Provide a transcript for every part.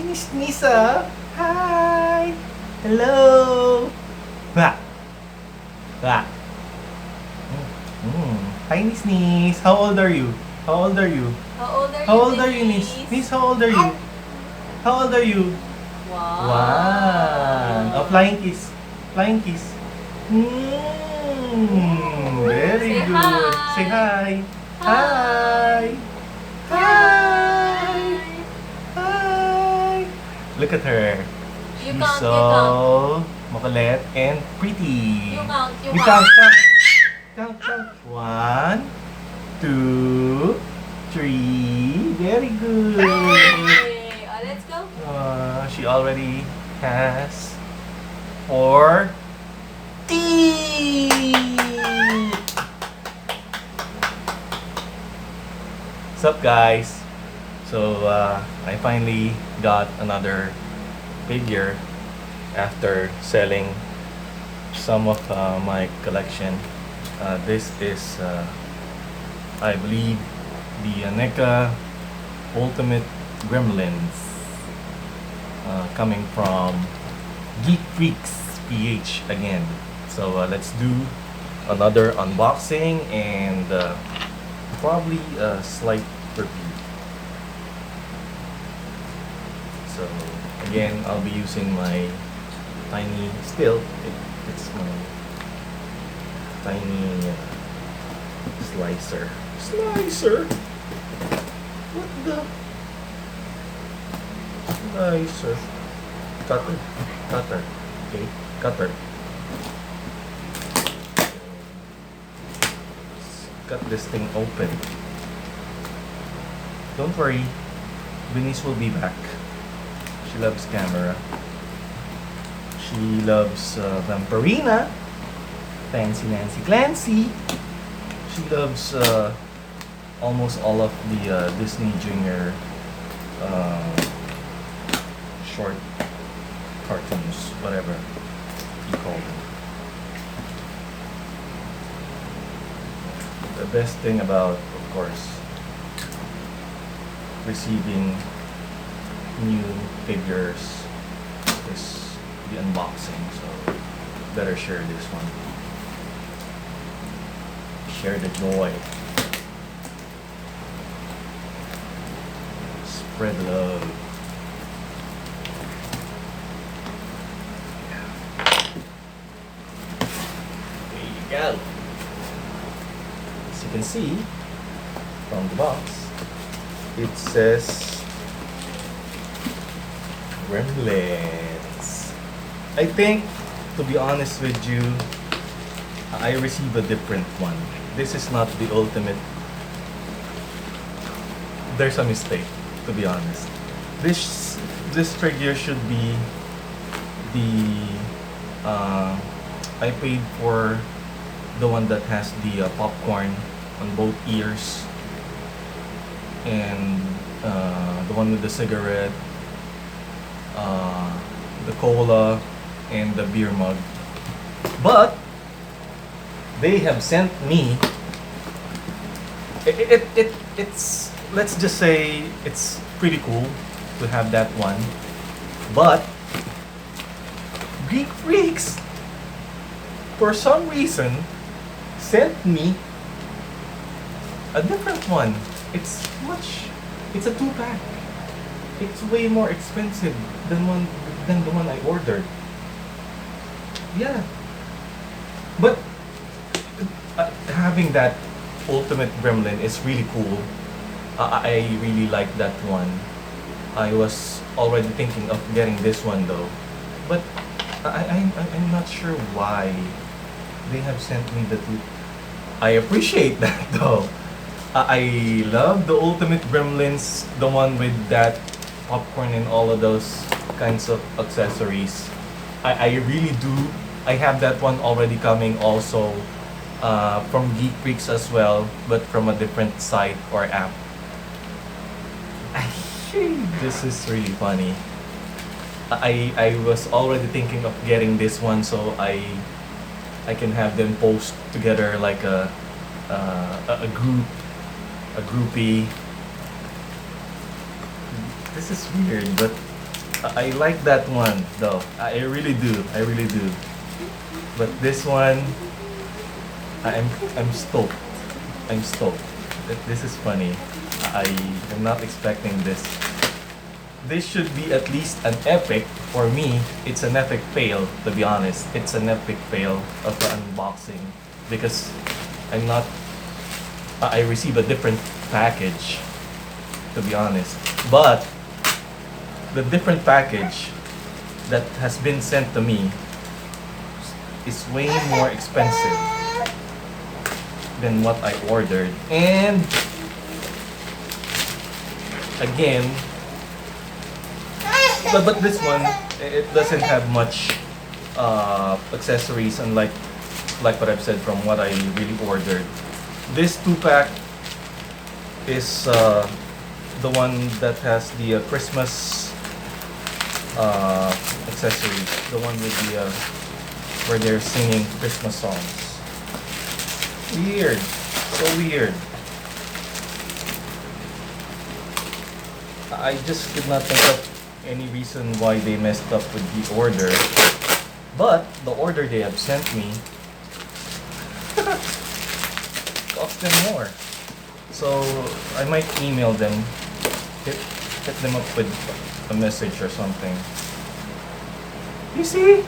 Nisa. Hi. Hello. Ah. Ah. Hi, Nis. How old are you? How old are you? How old are you, Nis? Nis, how old are you? How old are you? One. Oh, flying kiss. Flying kiss. Very Say good. hi. Say hi. Hi. Hi. Hi. Look at her. You She's count, so you count. makulit and pretty. You count, you You count. count. Count. 1, 2, 3. Very good. Yay. Let's go. She already has 4 teeth. What's up, guys? So I finally got another figure after selling some of my collection. This is, I believe, the NECA Ultimate Gremlins, coming from Geek Freaks PH again. So let's do another unboxing and probably a slight review. So again, I'll be using my tiny, it's my tiny slicer. What the? Slicer. Cutter. Okay, cutter. Let's cut this thing open. Don't worry, Venice will be back. She loves camera. She loves Vampirina. Fancy Nancy Clancy. She loves almost all of the Disney Junior short cartoons, whatever you call them. The best thing about, of course, receiving new figures is the unboxing, so better share this one. Share the joy. Spread love. There you go. As you can see from the box, it says Gremlins. I think, to be honest with you, I received a different one. This is not the ultimate. There's a mistake, to be honest. This figure should be the I paid for the one that has the popcorn on both ears and the one with the cigarette, the cola, and the beer mug. But they have sent me it's, let's just say, it's pretty cool to have that one, but Geek Freaks for some reason sent me a different one. It's a 2-pack. It's way more expensive than the one I ordered. Yeah, but having that Ultimate Gremlin is really cool. I really like that one. I was already thinking of getting this one though, but I'm not sure why they have sent me the two. I appreciate that though. I love the Ultimate Gremlins, the one with that popcorn and all of those kinds of accessories. I really do. I have that one already coming also from Geek Freaks as well, but from a different site or app. This is really funny. I was already thinking of getting this one so I can have them post together like a groupie. This is weird, but I like that one though. I really do. I really do. But this one, I'm stoked. I'm stoked. This is funny. I am not expecting this. This should be at least an epic. For me, it's an epic fail, to be honest. It's an epic fail of the unboxing because I'm not. I received a different package, to be honest. But the different package that has been sent to me is way more expensive than what I ordered. And again, but this one, it doesn't have much accessories, unlike like what I've said from what I really ordered. This 2-pack is the one that has the Christmas accessories, the one with the where they're singing Christmas songs. Weird, so weird. I just could not think of any reason why they messed up with the order. But the order they have sent me cost them more. So I might email them, hit them up with a message or something. You see?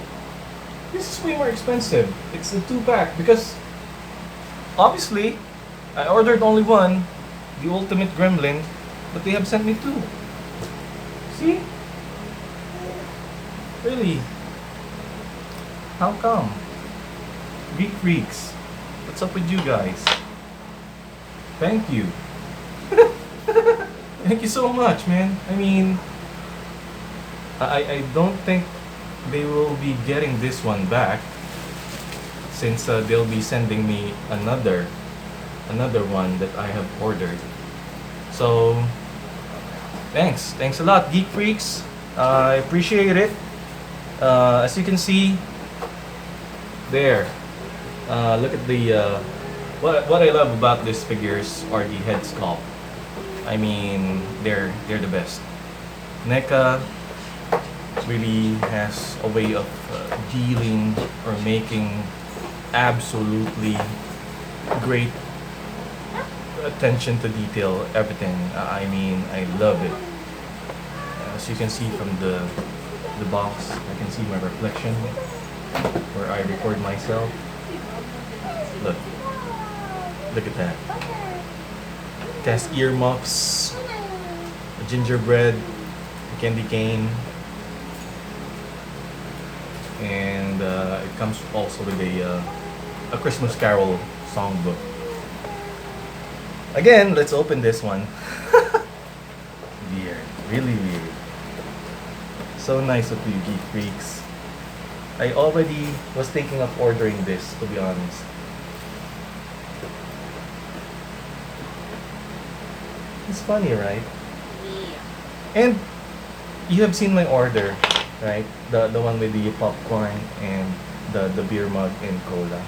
This is way more expensive. It's a 2-pack because obviously I ordered only one, the Ultimate Gremlin, but they have sent me 2. See? Really? How come? Geek Freaks, what's up with you guys? Thank you. Thank you so much, man. I mean, I don't think they will be getting this one back since they'll be sending me another one that I have ordered. So, thanks a lot, Geek Freaks. I appreciate it. As you can see, there. Look at the what I love about these figures are the head sculpt. I mean, they're the best. NECA really has a way of dealing or making absolutely great attention to detail, everything. I mean, I love it. As you can see from the box, I can see my reflection where I record myself. Look at that. It has earmuffs, a gingerbread, a candy cane, and it comes also with a Christmas Carol songbook. Again, let's open this one. Weird, really weird. So nice of you, Geek Freaks. I already was thinking of ordering this, to be honest. It's funny, right? And you have seen my order, right? The one with the popcorn and the beer mug and cola.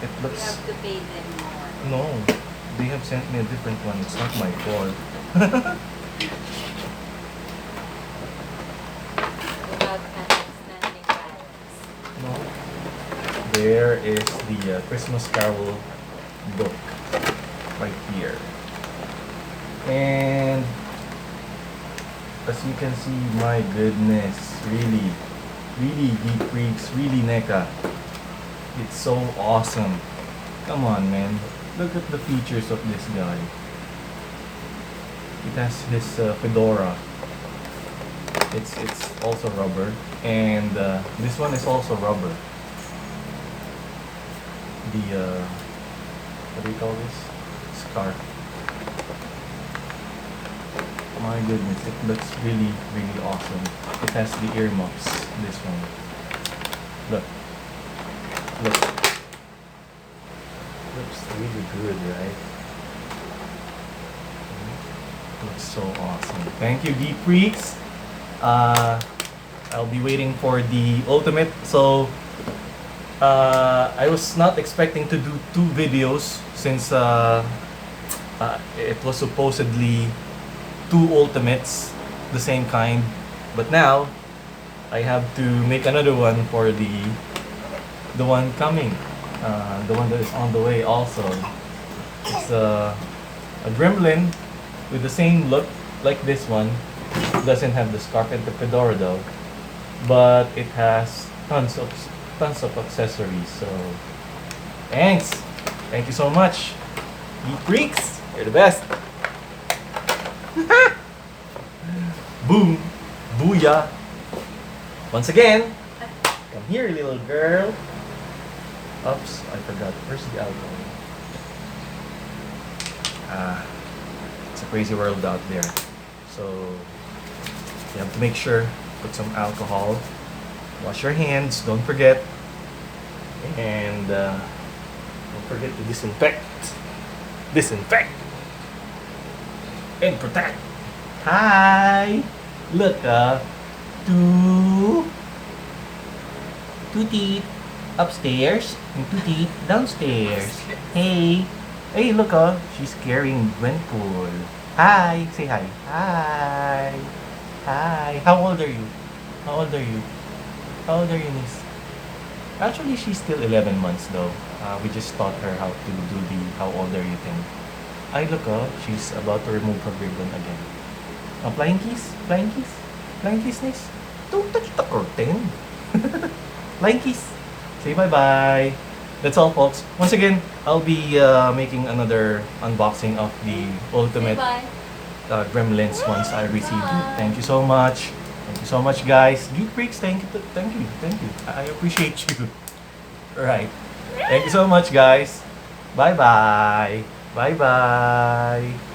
It You looks. have to pay them more. No, they have sent me a different one. It's not my fault. Without understanding balance. No. There is the Christmas Carol book right here. And as you can see, my goodness, really Geek Freaks, really NECA. It's so awesome. Come on, man. Look at the features of this guy. It has his fedora. It's also rubber, and this one is also rubber. The what do you call this? Scarf. My goodness, it looks really awesome. It has the earmuffs. This one. Look. Looks really good, right? Looks so awesome. Thank you, Geek Freaks. I'll be waiting for the ultimate. So I was not expecting to do 2 videos since it was supposedly 2 ultimates, the same kind. But now, I have to make another one for the one coming. The one that is on the way also. It's a gremlin with the same look like this one. It doesn't have the scarf and the fedora though, but it has tons of accessories. So thanks, thank you so much, you freaks. You're the best. Boom, booyah. Once again, come here, little girl. Oops, I forgot. Where's the alcohol? It's a crazy world out there. So you have to make sure, put some alcohol, wash your hands, don't forget, and don't forget to disinfect, and protect. Hi, look, two teeth upstairs and two teeth downstairs. Hey, hey, look, she's carrying Gwenpool. Hi, say hi. Hi. Hi. How old are you? How old are you? How old are you, niece? Actually, she's still 11 months though. We just taught her how to do the how old are you thing. Ay, look, she's about to remove her ribbon again. Flying kiss? Flying kiss? Flying kiss, niece? Don't touch the curtain. Flying kiss. Say bye-bye. That's all, folks. Once again, I'll be making another unboxing of the ultimate Bye. Gremlins once I receive it. Thank you so much. Thank you so much, guys. Geek Freaks, thank you. Thank you. Thank you. I appreciate you. Right. Thank you so much, guys. Bye-bye. Bye-bye.